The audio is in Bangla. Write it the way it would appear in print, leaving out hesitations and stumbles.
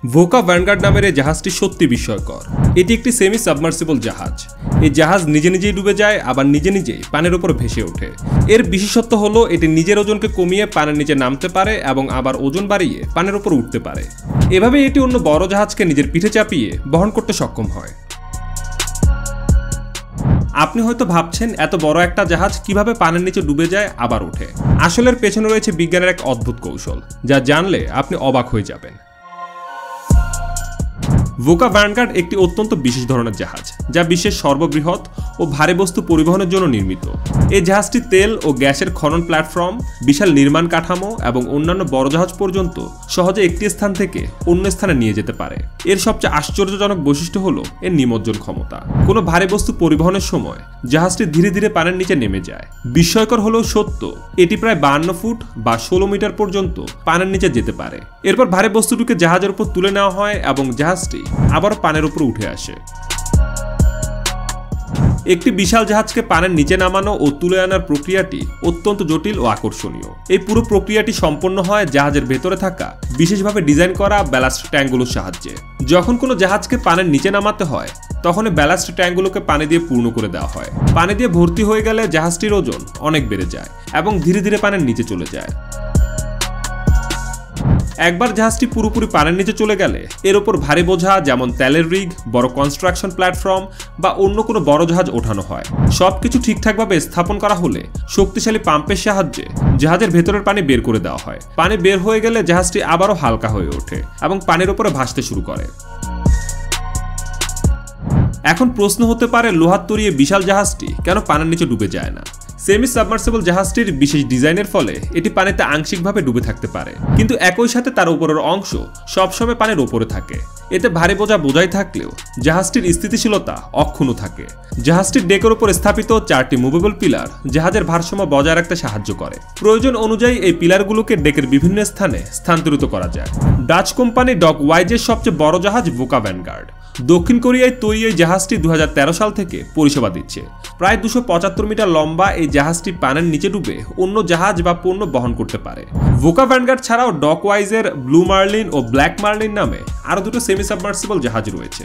ভোকা ভ্যানগার্ড নামের এই জাহাজটি সত্যি বিস্ময়কর। এটি একটি সেমি সাবমার্সিবল জাহাজ। এই জাহাজ নিজে নিজেই ডুবে যায়, আবার নিজে নিজেই পানির উপর ভেসে ওঠে। এর বিশেষত্ব হলো এটি নিজের ওজনকে কমিয়ে পানির নিচে নামতে পারে এবং আবার ওজন বাড়িয়ে পানির উপর উঠতে পারে। এভাবে এটি অন্য বড় জাহাজকে নিজের পিঠে চাপিয়ে বহন করতে সক্ষম হয়। আপনি হয়তো ভাবছেন এত বড় একটা জাহাজ কিভাবে পানির নিচে ডুবে যায় আবার ওঠে। আসলে এর পেছনে রয়েছে বিজ্ঞানের এক অদ্ভুত কৌশল, যা জানলে আপনি অবাক হয়ে যাবেন। ভোকা ভ্যানগার্ড একটি অত্যন্ত বিশেষ ধরনের জাহাজ, যা বিশ্বের সর্ববৃহৎ ও ভারী বস্তু পরিবহনের জন্য নির্মিত। এই জাহাজটি তেল ও গ্যাসের খনন প্ল্যাটফর্ম, বিশাল নির্মাণ কাঠামো এবং অন্যান্য বড় জাহাজ পর্যন্ত সহজে একটি স্থান থেকে অন্য স্থানে নিয়ে যেতে পারে। এর সবচেয়ে আশ্চর্যজনক বৈশিষ্ট্য হলো এর নিমজ্জন ক্ষমতা। কোনো ভারী বস্তু পরিবহনের সময় জাহাজটি ধীরে ধীরে পানির নিচে নেমে যায়। বিস্ময়কর হলেও সত্য, এটি প্রায় 52 ফুট বা 16 মিটার পর্যন্ত পানির নিচে যেতে পারে। এরপর ভারী বস্তুটিকে জাহাজের উপর তুলে নেওয়া হয় এবং জাহাজটি আবার পানির উপর উঠে আসে। একটি বিশাল জাহাজকে পানির নিচে নামানো ও তুলে আনার প্রক্রিয়াটি অত্যন্ত জটিল ও আকর্ষণীয়। এই পুরো প্রক্রিয়াটি সম্পন্ন হয় জাহাজের ভেতরে থাকা বিশেষভাবে ডিজাইন করা ব্যালাস্ট ট্যাঙ্কগুলোর সাহায্যে। যখন কোনো জাহাজকে পানির নিচে নামাতে হয়, তখন এই ব্যালাস্ট ট্যাঙ্কগুলোকে পানি দিয়ে পূর্ণ করে দেওয়া হয়। পানি দিয়ে ভর্তি হয়ে গেলে জাহাজটির ওজন অনেক বেড়ে যায় এবং ধীরে ধীরে পানির নিচে চলে যায়। একবার জাহাজটি পুরোপুরি পানির নিচে চলে গেলে এর উপর ভারী বোঝা যেমন তেলের রিগ, বড় কনস্ট্রাকশন প্ল্যাটফর্ম বা অন্য কোনো বড় জাহাজ ওঠানো হয়। সবকিছু ঠিকঠাকভাবে স্থাপন করা হলে শক্তিশালী পাম্পের সাহায্যে জাহাজের ভেতরের পানি বের করে দেওয়া হয়। পানি বের হয়ে গেলে জাহাজটি আবারও হালকা হয়ে ওঠে এবং পানির উপরে ভাসতে শুরু করে। এখন প্রশ্ন হতে পারে, লোহার তৈরি এই বিশাল জাহাজটি কেন পানির নিচে ডুবে যায় না? সেমি সাবমার্সিবল জাহাজটির বিশেষ ডিজাইনের ফলে এটি পানিতে আংশিকভাবে ডুবে থাকতে পারে, কিন্তু একই সাথে তার উপরের অংশ সবসময় পানির উপরে থাকে। এতে ভারী বোঝা বোঝাই থাকলেও জাহাজটির স্থিতিশীলতা অক্ষুণ্ণ থাকে। জাহাজটির ডেকের উপর স্থাপিত 4টি মুভেবল পিলার জাহাজের ভারসাম্য বজায় রাখতে সাহায্য করে। প্রয়োজন অনুযায়ী এই পিলারগুলোকে ডেকের বিভিন্ন স্থানে স্থানান্তরিত করা যায়। ডাচ কোম্পানি ডক ওয়াইজের সবচেয়ে বড় জাহাজ ভোকা ভ্যানগার্ড। দক্ষিণ কোরিয়ায় তৈরি এই জাহাজটি 2013 সাল থেকে পরিষেবা দিচ্ছে। প্রায় 275 মিটার লম্বা এই জাহাজটি পানির নিচে ডুবে অন্য জাহাজ বা পণ্য বহন করতে পারে। ভোকা ভ্যানগার্ড ছাড়াও ডক ওয়াইজের ব্লু মার্লিন ও ব্ল্যাক মার্লিন নামে আরও দুটো সেমি সাবমার্সিবল জাহাজ রয়েছে।